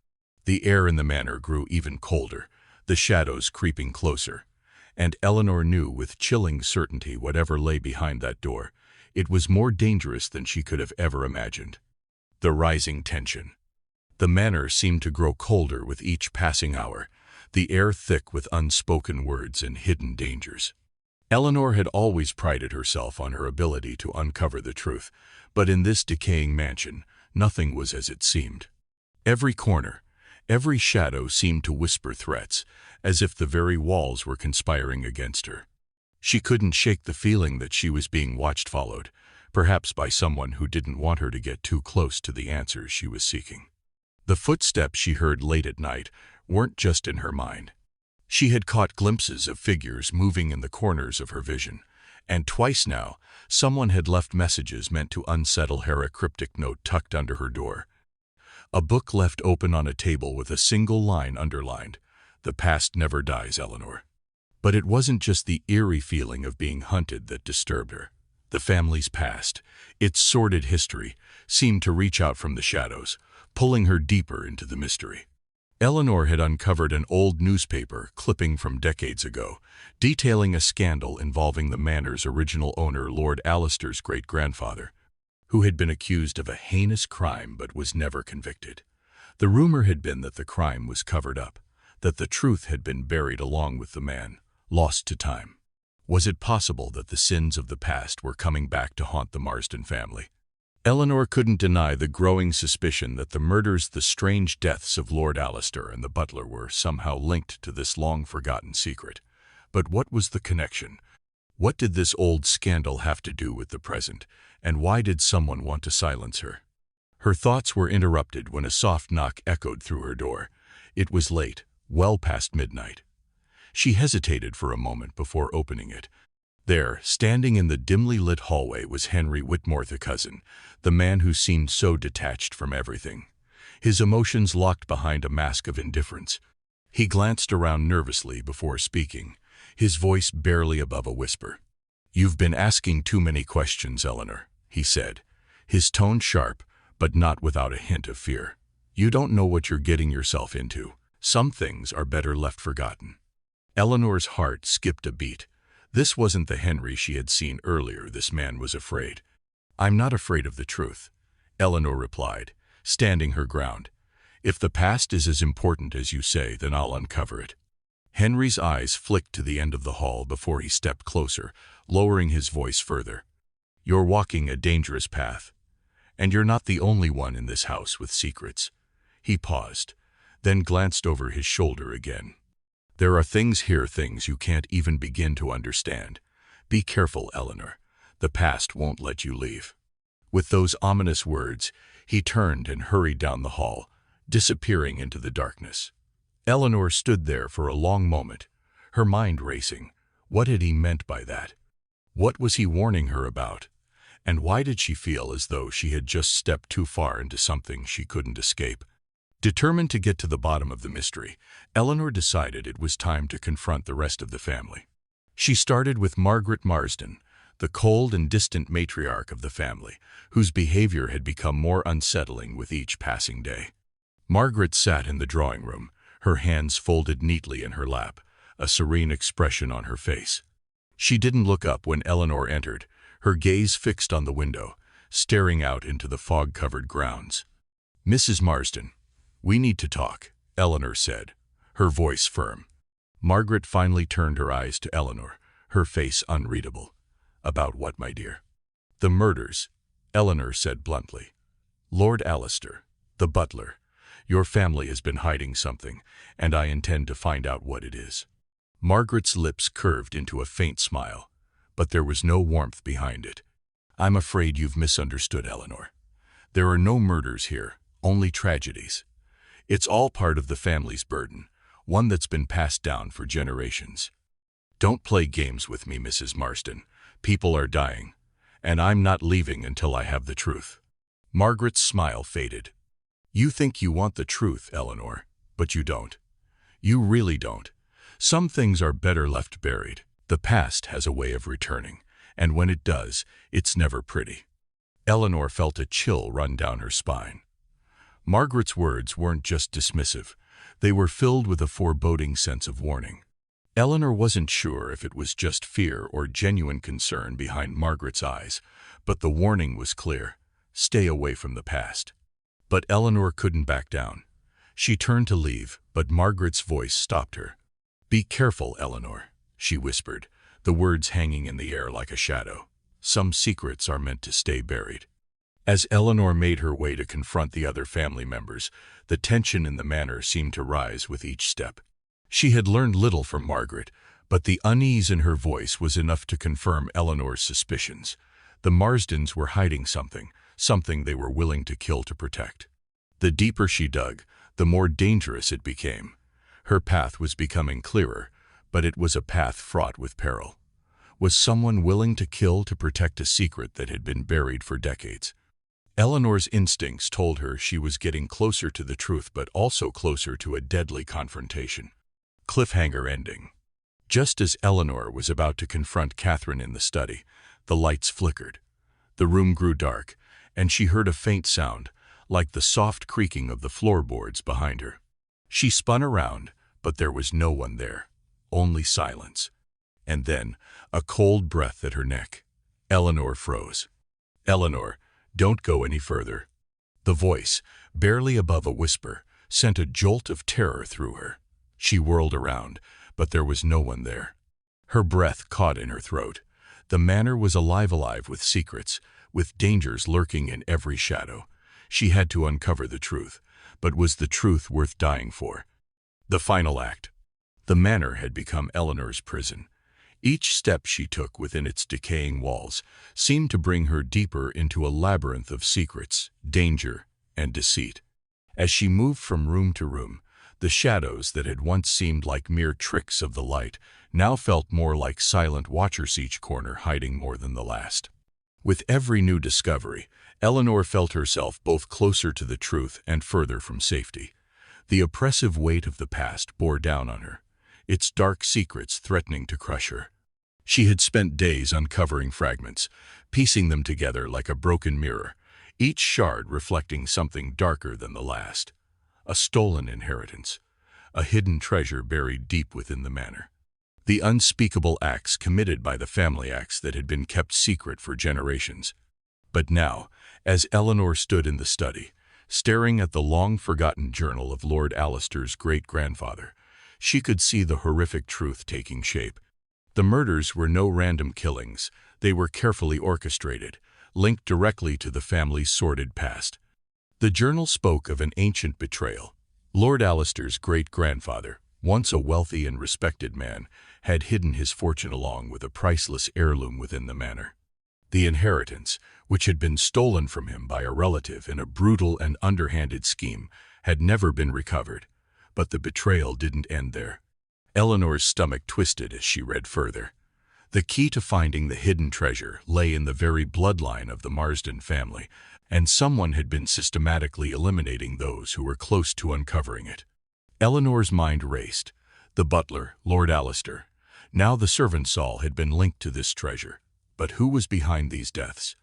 The air in the manor grew even colder, the shadows creeping closer. And Eleanor knew with chilling certainty whatever lay behind that door, it was more dangerous than she could have ever imagined. The rising tension. The manor seemed to grow colder with each passing hour, the air thick with unspoken words and hidden dangers. Eleanor had always prided herself on her ability to uncover the truth, but in this decaying mansion, nothing was as it seemed. Every corner, every shadow seemed to whisper threats, as if the very walls were conspiring against her. She couldn't shake the feeling that she was being watched, followed, perhaps by someone who didn't want her to get too close to the answers she was seeking. The footsteps she heard late at night weren't just in her mind. She had caught glimpses of figures moving in the corners of her vision, and twice now, someone had left messages meant to unsettle her. A cryptic note tucked under her door. A book left open on a table with a single line underlined, "The past never dies, Eleanor." But it wasn't just the eerie feeling of being hunted that disturbed her. The family's past, its sordid history, seemed to reach out from the shadows, pulling her deeper into the mystery. Eleanor had uncovered an old newspaper clipping from decades ago, detailing a scandal involving the manor's original owner, Lord Alistair's great-grandfather, who had been accused of a heinous crime but was never convicted. The rumor had been that the crime was covered up, that the truth had been buried along with the man, lost to time. Was it possible that the sins of the past were coming back to haunt the Marsdon family? Eleanor couldn't deny the growing suspicion that the murders, the strange deaths of Lord Alistair and the butler, were somehow linked to this long-forgotten secret. But what was the connection? What did this old scandal have to do with the present, and why did someone want to silence her? Her thoughts were interrupted when a soft knock echoed through her door. It was late, well past midnight. She hesitated for a moment before opening it. There, standing in the dimly lit hallway, was Henry Whitmore, the cousin, the man who seemed so detached from everything. His emotions locked behind a mask of indifference. He glanced around nervously before speaking, his voice barely above a whisper. "You've been asking too many questions, Eleanor," he said, his tone sharp, but not without a hint of fear. "You don't know what you're getting yourself into. Some things are better left forgotten." Eleanor's heart skipped a beat. This wasn't the Henry she had seen earlier. This man was afraid. "I'm not afraid of the truth," Eleanor replied, standing her ground. "If the past is as important as you say, then I'll uncover it." Henry's eyes flicked to the end of the hall before he stepped closer, lowering his voice further. "You're walking a dangerous path. And you're not the only one in this house with secrets." He paused, then glanced over his shoulder again. "There are things here, things you can't even begin to understand. Be careful, Eleanor. The past won't let you leave." With those ominous words, he turned and hurried down the hall, disappearing into the darkness. Eleanor stood there for a long moment, her mind racing. What had he meant by that? What was he warning her about? And why did she feel as though she had just stepped too far into something she couldn't escape? Determined to get to the bottom of the mystery, Eleanor decided it was time to confront the rest of the family. She started with Margaret Marsdon, the cold and distant matriarch of the family, whose behavior had become more unsettling with each passing day. Margaret sat in the drawing room, her hands folded neatly in her lap, a serene expression on her face. She didn't look up when Eleanor entered, her gaze fixed on the window, staring out into the fog-covered grounds. "Mrs. Marsdon, we need to talk," Eleanor said, her voice firm. Margaret finally turned her eyes to Eleanor, her face unreadable. "About what, my dear?" "The murders," Eleanor said bluntly. "Lord Alistair, the butler. Your family has been hiding something, and I intend to find out what it is." Margaret's lips curved into a faint smile, but there was no warmth behind it. "I'm afraid you've misunderstood, Eleanor. There are no murders here, only tragedies. It's all part of the family's burden, one that's been passed down for generations. Don't play games with me, Mrs. Marsdon. People are dying, and I'm not leaving until I have the truth." Margaret's smile faded. "You think you want the truth, Eleanor, but you don't. You really don't. Some things are better left buried. The past has a way of returning, and when it does, it's never pretty. Eleanor felt a chill run down her spine. Margaret's words weren't just dismissive. They were filled with a foreboding sense of warning. Eleanor wasn't sure if it was just fear or genuine concern behind Margaret's eyes, but the warning was clear: stay away from the past. But Eleanor couldn't back down. She turned to leave, but Margaret's voice stopped her. "Be careful, Eleanor," she whispered, the words hanging in the air like a shadow. "Some secrets are meant to stay buried." As Eleanor made her way to confront the other family members, the tension in the manor seemed to rise with each step. She had learned little from Margaret, but the unease in her voice was enough to confirm Eleanor's suspicions. The Marsdens were hiding something they were willing to kill to protect. The deeper she dug, the more dangerous it became. Her path was becoming clearer, but it was a path fraught with peril. Was someone willing to kill to protect a secret that had been buried for decades? Eleanor's instincts told her she was getting closer to the truth, but also closer to a deadly confrontation. Cliffhanger ending. Just as Eleanor was about to confront Catherine in the study, the lights flickered. The room grew dark, and she heard a faint sound, like the soft creaking of the floorboards behind her. She spun around, but there was no one there, only silence. And then, a cold breath at her neck. Eleanor froze. "Eleanor, don't go any further." The voice, barely above a whisper, sent a jolt of terror through her. She whirled around, but there was no one there. Her breath caught in her throat. The manor was alive with secrets, with dangers lurking in every shadow. She had to uncover the truth, but was the truth worth dying for? The final act. The manor had become Eleanor's prison. Each step she took within its decaying walls seemed to bring her deeper into a labyrinth of secrets, danger, and deceit. As she moved from room to room, the shadows that had once seemed like mere tricks of the light now felt more like silent watchers, each corner hiding more than the last. With every new discovery, Eleanor felt herself both closer to the truth and further from safety. The oppressive weight of the past bore down on her, its dark secrets threatening to crush her. She had spent days uncovering fragments, piecing them together like a broken mirror, each shard reflecting something darker than the last. A stolen inheritance, a hidden treasure buried deep within the manor. The unspeakable acts committed by the family acts that had been kept secret for generations. But now, as Eleanor stood in the study, staring at the long-forgotten journal of Lord Alistair's great-grandfather, she could see the horrific truth taking shape. The murders were no random killings. They were carefully orchestrated, linked directly to the family's sordid past. The journal spoke of an ancient betrayal. Lord Alistair's great-grandfather, once a wealthy and respected man, had hidden his fortune along with a priceless heirloom within the manor. The inheritance, which had been stolen from him by a relative in a brutal and underhanded scheme, had never been recovered. But the betrayal didn't end there. Eleanor's stomach twisted as she read further. The key to finding the hidden treasure lay in the very bloodline of the Marsden family, and someone had been systematically eliminating those who were close to uncovering it. Eleanor's mind raced. The butler, Lord Alistair. Now the servant Saul had been linked to this treasure. But who was behind these deaths?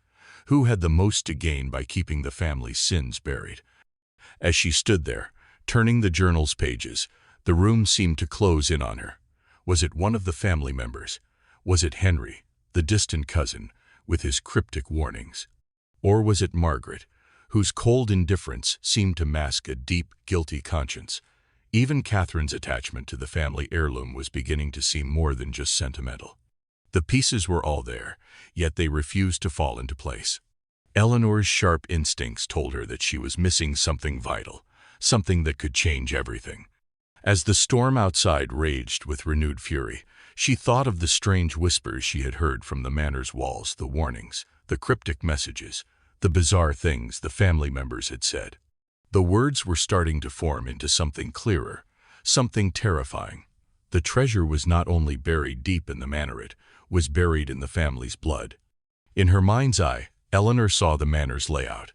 Who had the most to gain by keeping the family's sins buried? As she stood there, turning the journal's pages, the room seemed to close in on her. Was it one of the family members? Was it Henry, the distant cousin, with his cryptic warnings? Or was it Margaret, whose cold indifference seemed to mask a deep, guilty conscience? Even Catherine's attachment to the family heirloom was beginning to seem more than just sentimental. The pieces were all there, yet they refused to fall into place. Eleanor's sharp instincts told her that she was missing something vital, something that could change everything. As the storm outside raged with renewed fury, she thought of the strange whispers she had heard from the manor's walls, the warnings, the cryptic messages, the bizarre things the family members had said. The words were starting to form into something clearer, something terrifying. The treasure was not only buried deep in the manor, it was buried in the family's blood. In her mind's eye, Eleanor saw the manor's layout,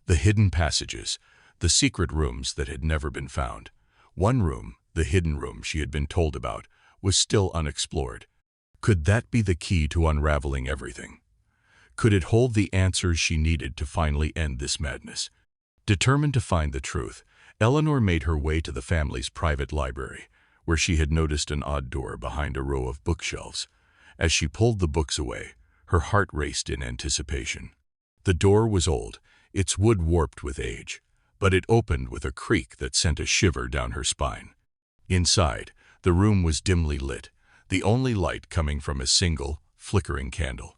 the hidden passages, the secret rooms that had never been found. One room, the hidden room she had been told about, was still unexplored. Could that be the key to unraveling everything? Could it hold the answers she needed to finally end this madness? Determined to find the truth, Eleanor made her way to the family's private library, where she had noticed an odd door behind a row of bookshelves. As she pulled the books away, her heart raced in anticipation. The door was old, its wood warped with age, but it opened with a creak that sent a shiver down her spine. Inside, the room was dimly lit, the only light coming from a single, flickering candle.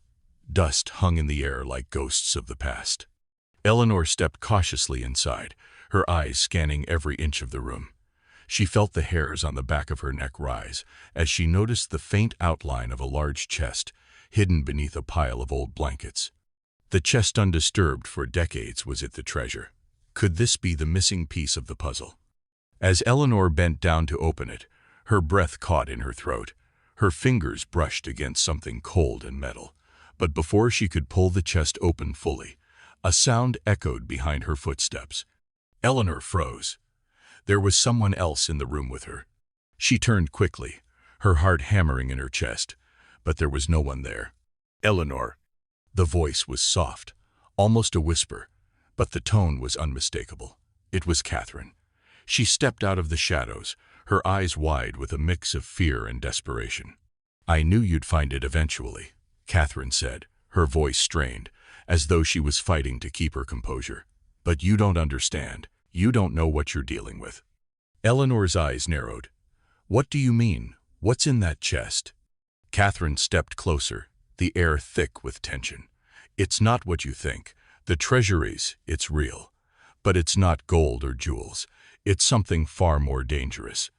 Dust hung in the air like ghosts of the past. Eleanor stepped cautiously inside, her eyes scanning every inch of the room. She felt the hairs on the back of her neck rise as she noticed the faint outline of a large chest hidden beneath a pile of old blankets. The chest, undisturbed for decades, was it the treasure? Could this be the missing piece of the puzzle? As Eleanor bent down to open it, her breath caught in her throat. Her fingers brushed against something cold and metal. But before she could pull the chest open fully, a sound echoed behind her footsteps. Eleanor froze. There was someone else in the room with her. She turned quickly, her heart hammering in her chest, but there was no one there. "Eleanor." The voice was soft, almost a whisper, but the tone was unmistakable. It was Catherine. She stepped out of the shadows, her eyes wide with a mix of fear and desperation. "I knew you'd find it eventually," Catherine said, her voice strained, as though she was fighting to keep her composure. "But you don't understand. You don't know what you're dealing with." Eleanor's eyes narrowed. "What do you mean? What's in that chest?" Catherine stepped closer, the air thick with tension. "It's not what you think. The treasure is, it's real. But it's not gold or jewels. It's something far more dangerous.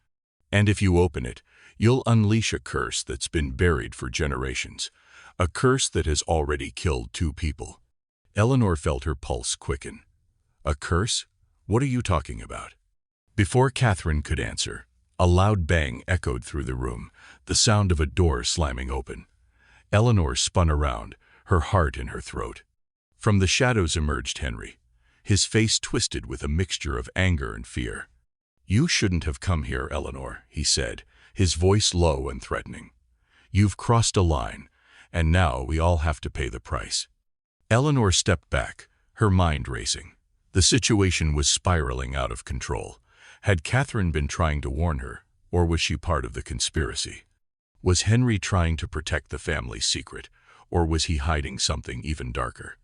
And if you open it, you'll unleash a curse that's been buried for generations. A curse that has already killed 2 people. Eleanor felt her pulse quicken. "A curse? What are you talking about?" Before Catherine could answer, a loud bang echoed through the room, the sound of a door slamming open. Eleanor spun around, her heart in her throat. From the shadows emerged Henry, his face twisted with a mixture of anger and fear. "You shouldn't have come here, Eleanor," he said, his voice low and threatening. "You've crossed a line, and now we all have to pay the price." Eleanor stepped back, her mind racing. The situation was spiraling out of control. Had Catherine been trying to warn her, or was she part of the conspiracy? Was Henry trying to protect the family's secret, or was he hiding something even darker?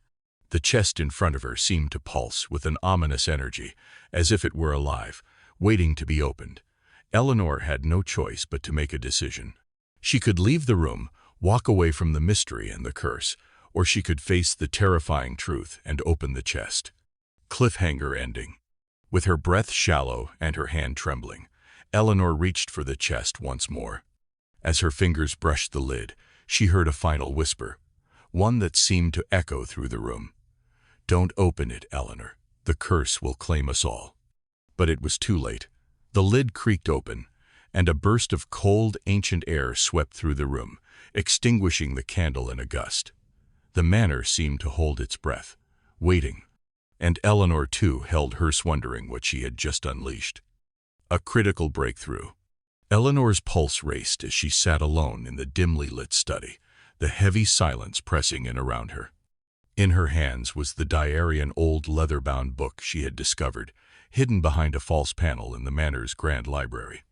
The chest in front of her seemed to pulse with an ominous energy, as if it were alive, waiting to be opened. Eleanor had no choice but to make a decision. She could leave the room, walk away from the mystery and the curse, or she could face the terrifying truth and open the chest. Cliffhanger ending. With her breath shallow and her hand trembling, Eleanor reached for the chest once more. As her fingers brushed the lid, she heard a final whisper, one that seemed to echo through the room. "Don't open it, Eleanor. The curse will claim us all." But it was too late. The lid creaked open, and a burst of cold, ancient air swept through the room, extinguishing the candle in a gust. The manor seemed to hold its breath, waiting, and Eleanor too held hers, wondering what she had just unleashed. A critical breakthrough. Eleanor's pulse raced as she sat alone in the dimly lit study, the heavy silence pressing in around her. In her hands was the diary, an old leather-bound book she had discovered, hidden behind a false panel in the manor's grand library.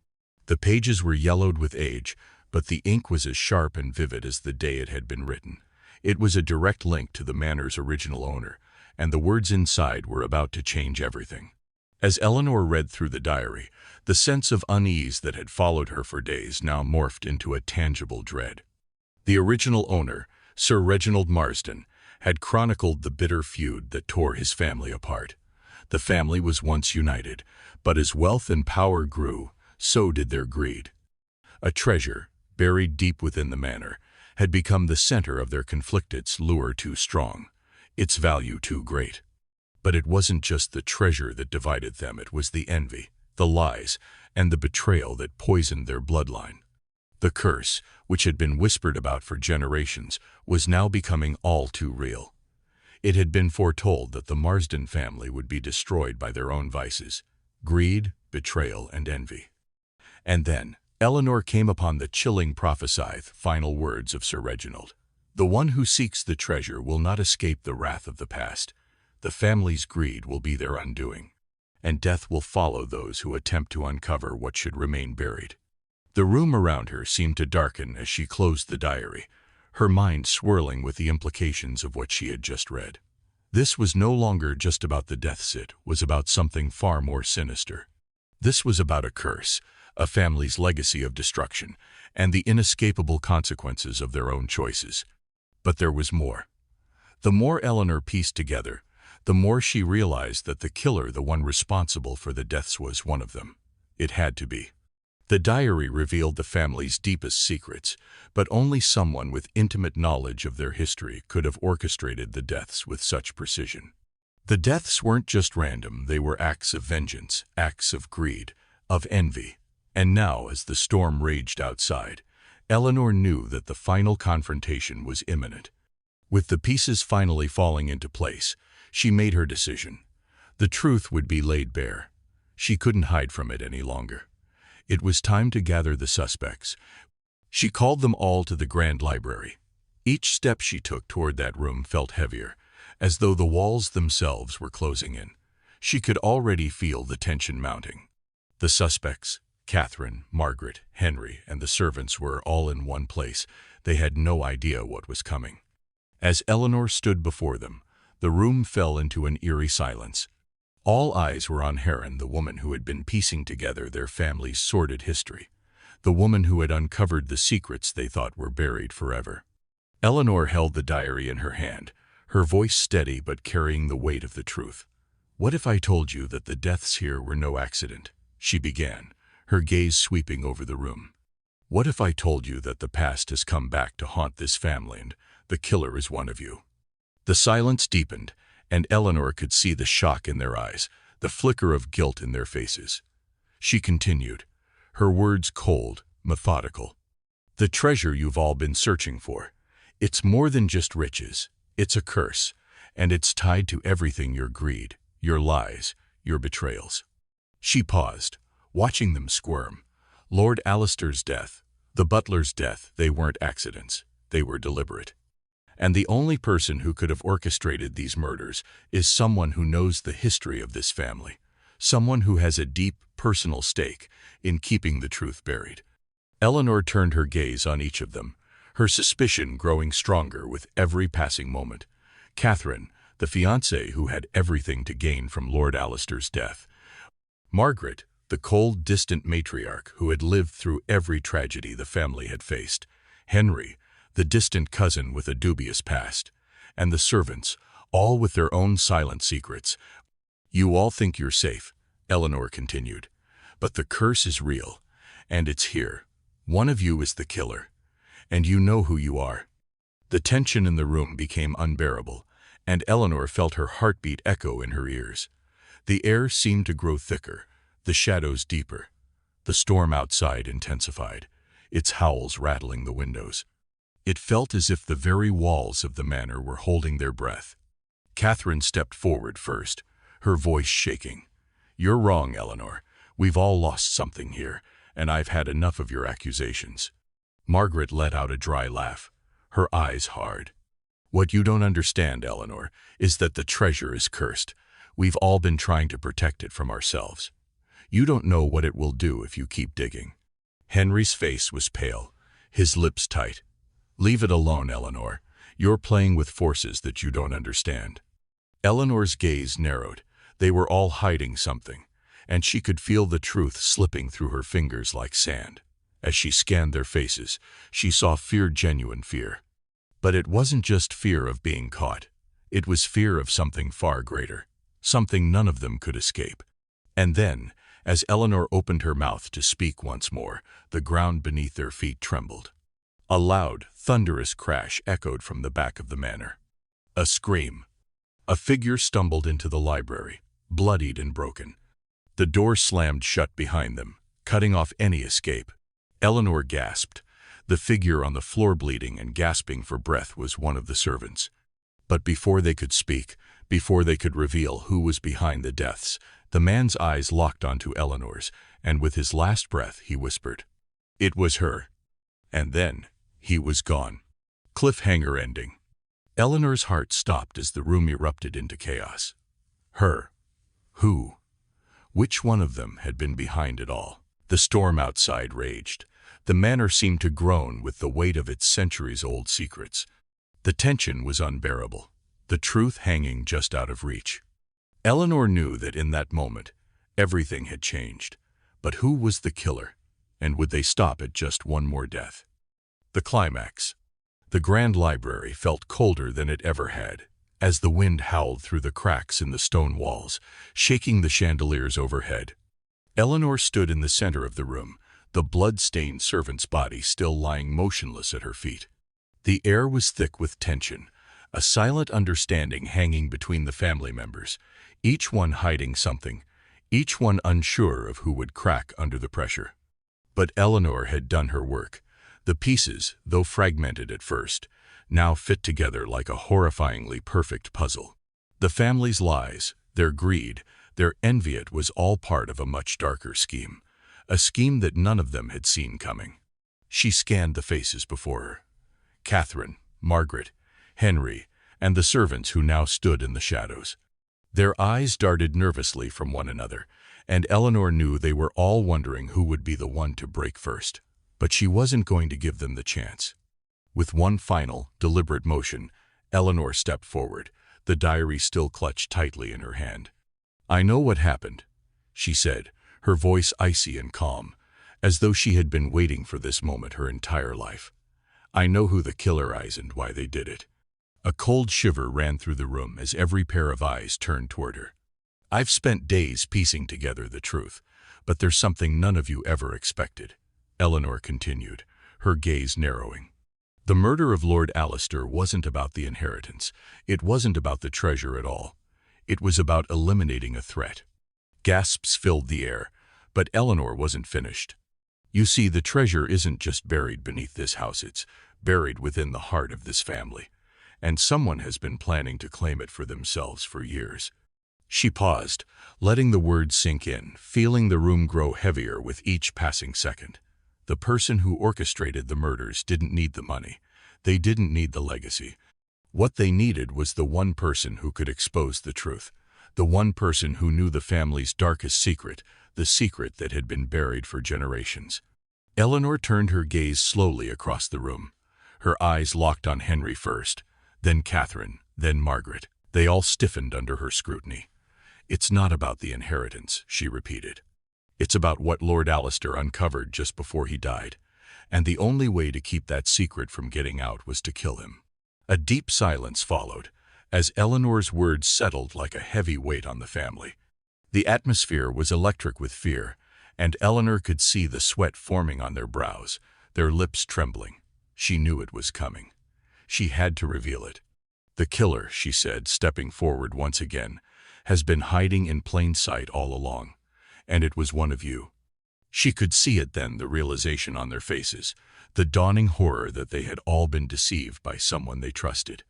The pages were yellowed with age, but the ink was as sharp and vivid as the day it had been written. It was a direct link to the manor's original owner, and the words inside were about to change everything. As Eleanor read through the diary, the sense of unease that had followed her for days now morphed into a tangible dread. The original owner, Sir Reginald Marsdon, had chronicled the bitter feud that tore his family apart. The family was once united, but as wealth and power grew, so did their greed. A treasure, buried deep within the manor, had become the center of their conflict, its lure too strong, its value too great. But it wasn't just the treasure that divided them, it was the envy, the lies, and the betrayal that poisoned their bloodline. The curse, which had been whispered about for generations, was now becoming all too real. It had been foretold that the Marsdon family would be destroyed by their own vices, greed, betrayal, and envy. And then, Eleanor came upon the chilling prophesied final words of Sir Reginald. The one who seeks the treasure will not escape the wrath of the past. The family's greed will be their undoing, and death will follow those who attempt to uncover what should remain buried. The room around her seemed to darken as she closed the diary, her mind swirling with the implications of what she had just read. This was no longer just about the deaths, it was about something far more sinister. This was about a curse, a family's legacy of destruction, and the inescapable consequences of their own choices. But there was more. The more Eleanor pieced together, the more she realized that the killer, the one responsible for the deaths, was one of them. It had to be. The diary revealed the family's deepest secrets, but only someone with intimate knowledge of their history could have orchestrated the deaths with such precision. The deaths weren't just random, they were acts of vengeance, acts of greed, of envy. And now, as the storm raged outside, Eleanor knew that the final confrontation was imminent. With the pieces finally falling into place, she made her decision. The truth would be laid bare. She couldn't hide from it any longer. It was time to gather the suspects. She called them all to the grand library. Each step she took toward that room felt heavier, as though the walls themselves were closing in. She could already feel the tension mounting. The suspects, Catherine, Margaret, Henry, and the servants, were all in one place. They had no idea what was coming. As Eleanor stood before them, the room fell into an eerie silence. All eyes were on Heron, the woman who had been piecing together their family's sordid history, the woman who had uncovered the secrets they thought were buried forever. Eleanor held the diary in her hand, her voice steady but carrying the weight of the truth. "What if I told you that the deaths here were no accident?" she began, her gaze sweeping over the room. "What if I told you that the past has come back to haunt this family and the killer is one of you?" The silence deepened, and Eleanor could see the shock in their eyes, the flicker of guilt in their faces. She continued, her words cold, methodical. "The treasure you've all been searching for. It's more than just riches. It's a curse, and it's tied to everything: your greed, your lies, your betrayals." She paused, watching them squirm. Lord Alistair's death, the butler's death, they weren't accidents. They were deliberate. And the only person who could have orchestrated these murders is someone who knows the history of this family, someone who has a deep, personal stake in keeping the truth buried. Eleanor turned her gaze on each of them, her suspicion growing stronger with every passing moment. Catherine, the fiancée who had everything to gain from Lord Alistair's death. Margaret, the cold, distant matriarch who had lived through every tragedy the family had faced. Henry, the distant cousin with a dubious past. And the servants, all with their own silent secrets. "You all think you're safe," Eleanor continued. "But the curse is real, and it's here. One of you is the killer, and you know who you are." The tension in the room became unbearable, and Eleanor felt her heartbeat echo in her ears. The air seemed to grow thicker, the shadows deeper. The storm outside intensified, its howls rattling the windows. It felt as if the very walls of the manor were holding their breath. Catherine stepped forward first, her voice shaking. "You're wrong, Eleanor. We've all lost something here, and I've had enough of your accusations." Margaret let out a dry laugh, her eyes hard. "What you don't understand, Eleanor, is that the treasure is cursed. We've all been trying to protect it from ourselves. You don't know what it will do if you keep digging." Henry's face was pale, his lips tight. "Leave it alone, Eleanor. You're playing with forces that you don't understand." Eleanor's gaze narrowed. They were all hiding something, and she could feel the truth slipping through her fingers like sand. As she scanned their faces, she saw fear, genuine fear. But it wasn't just fear of being caught. It was fear of something far greater, something none of them could escape. And then, as Eleanor opened her mouth to speak once more, the ground beneath their feet trembled. A loud, thunderous crash echoed from the back of the manor. A scream. A figure stumbled into the library, bloodied and broken. The door slammed shut behind them, cutting off any escape. Eleanor gasped. The figure on the floor, bleeding and gasping for breath, was one of the servants. But before they could speak, before they could reveal who was behind the deaths, the man's eyes locked onto Eleanor's, and with his last breath he whispered, It was her. And then, he was gone. Cliffhanger ending. Eleanor's heart stopped as the room erupted into chaos. Her. Who? Which one of them had been behind it all? The storm outside raged. The manor seemed to groan with the weight of its centuries-old secrets. The tension was unbearable, the truth hanging just out of reach. Eleanor knew that in that moment, everything had changed. But who was the killer? And would they stop at just one more death? The climax. The grand library felt colder than it ever had, as the wind howled through the cracks in the stone walls, shaking the chandeliers overhead. Eleanor stood in the center of the room, the blood-stained servant's body still lying motionless at her feet. The air was thick with tension, a silent understanding hanging between the family members, each one hiding something, each one unsure of who would crack under the pressure. But Eleanor had done her work. The pieces, though fragmented at first, now fit together like a horrifyingly perfect puzzle. The family's lies, their greed, their envy, it was all part of a much darker scheme, a scheme that none of them had seen coming. She scanned the faces before her. Catherine, Margaret, Henry, and the servants who now stood in the shadows. Their eyes darted nervously from one another, and Eleanor knew they were all wondering who would be the one to break first. But she wasn't going to give them the chance. With one final, deliberate motion, Eleanor stepped forward, the diary still clutched tightly in her hand. "I know what happened," she said, her voice icy and calm, as though she had been waiting for this moment her entire life. "I know who the killer is and why they did it." A cold shiver ran through the room as every pair of eyes turned toward her. "I've spent days piecing together the truth, but there's something none of you ever expected," Eleanor continued, her gaze narrowing. "The murder of Lord Alistair wasn't about the inheritance. It wasn't about the treasure at all. It was about eliminating a threat." Gasps filled the air, but Eleanor wasn't finished. "You see, the treasure isn't just buried beneath this house, it's buried within the heart of this family. And someone has been planning to claim it for themselves for years." She paused, letting the words sink in, feeling the room grow heavier with each passing second. The person who orchestrated the murders didn't need the money. They didn't need the legacy. What they needed was the one person who could expose the truth, the one person who knew the family's darkest secret, the secret that had been buried for generations. Eleanor turned her gaze slowly across the room. Her eyes locked on Henry first, then Catherine, then Margaret. They all stiffened under her scrutiny. "It's not about the inheritance," she repeated. "It's about what Lord Alistair uncovered just before he died, and the only way to keep that secret from getting out was to kill him." A deep silence followed, as Eleanor's words settled like a heavy weight on the family. The atmosphere was electric with fear, and Eleanor could see the sweat forming on their brows, their lips trembling. She knew it was coming. She had to reveal it. "The killer," she said, stepping forward once again, "has been hiding in plain sight all along. And it was one of you." She could see it then, the realization on their faces, the dawning horror that they had all been deceived by someone they trusted.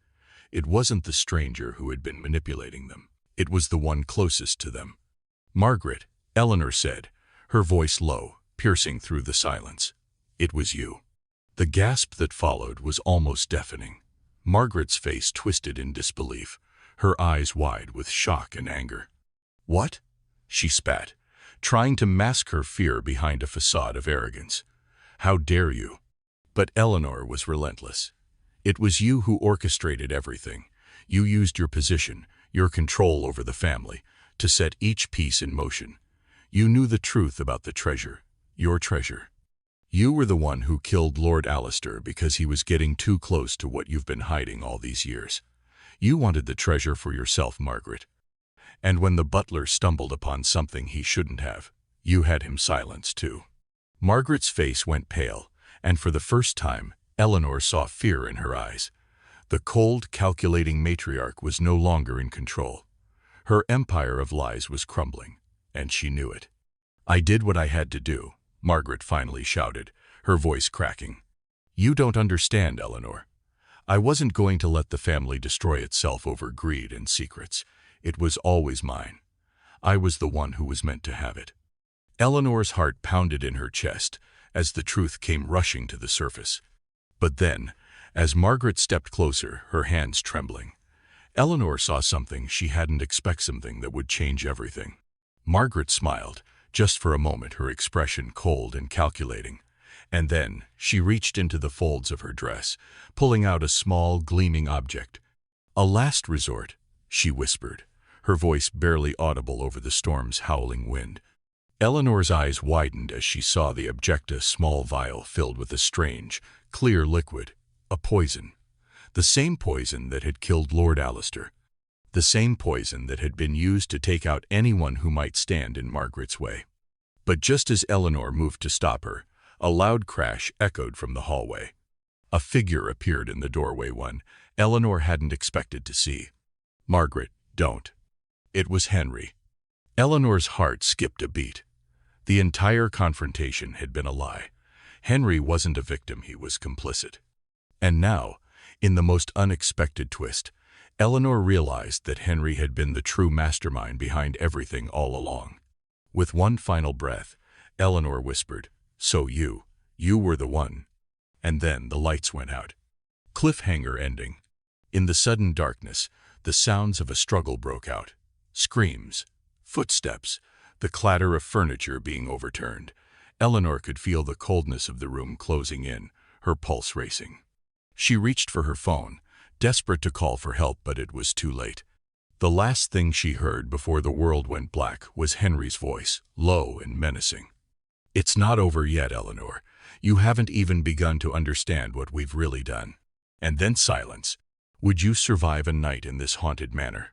It wasn't the stranger who had been manipulating them. It was the one closest to them. "Margaret," Eleanor said, her voice low, piercing through the silence. "It was you." The gasp that followed was almost deafening. Margaret's face twisted in disbelief, her eyes wide with shock and anger. "What?" she spat, trying to mask her fear behind a facade of arrogance. "How dare you?" But Eleanor was relentless. "It was you who orchestrated everything. You used your position, your control over the family, to set each piece in motion. You knew the truth about the treasure, your treasure. You were the one who killed Lord Alistair because he was getting too close to what you've been hiding all these years. You wanted the treasure for yourself, Margaret. And when the butler stumbled upon something he shouldn't have, you had him silenced too." Margaret's face went pale, and for the first time, Eleanor saw fear in her eyes. The cold, calculating matriarch was no longer in control. Her empire of lies was crumbling, and she knew it. "I did what I had to do," Margaret finally shouted, her voice cracking. "You don't understand, Eleanor. I wasn't going to let the family destroy itself over greed and secrets. It was always mine. I was the one who was meant to have it." Eleanor's heart pounded in her chest, as the truth came rushing to the surface. But then, as Margaret stepped closer, her hands trembling, Eleanor saw something she hadn't expected, something that would change everything. Margaret smiled, just for a moment, her expression cold and calculating. And then she reached into the folds of her dress, pulling out a small, gleaming object. "A last resort," she whispered, her voice barely audible over the storm's howling wind. Eleanor's eyes widened as she saw the object, a small vial filled with a strange, clear liquid, a poison. The same poison that had killed Lord Alistair. The same poison that had been used to take out anyone who might stand in Margaret's way. But just as Eleanor moved to stop her, a loud crash echoed from the hallway. A figure appeared in the doorway, one Eleanor hadn't expected to see. "Margaret, don't." It was Henry. Eleanor's heart skipped a beat. The entire confrontation had been a lie. Henry wasn't a victim, he was complicit. And now, in the most unexpected twist, Eleanor realized that Henry had been the true mastermind behind everything all along. With one final breath, Eleanor whispered, "So you were the one." And then the lights went out. Cliffhanger ending. In the sudden darkness, the sounds of a struggle broke out. Screams, footsteps, the clatter of furniture being overturned. Eleanor could feel the coldness of the room closing in, her pulse racing. She reached for her phone, desperate to call for help, but it was too late. The last thing she heard before the world went black was Henry's voice, low and menacing. "It's not over yet, Eleanor. You haven't even begun to understand what we've really done." And then silence. Would you survive a night in this haunted manor?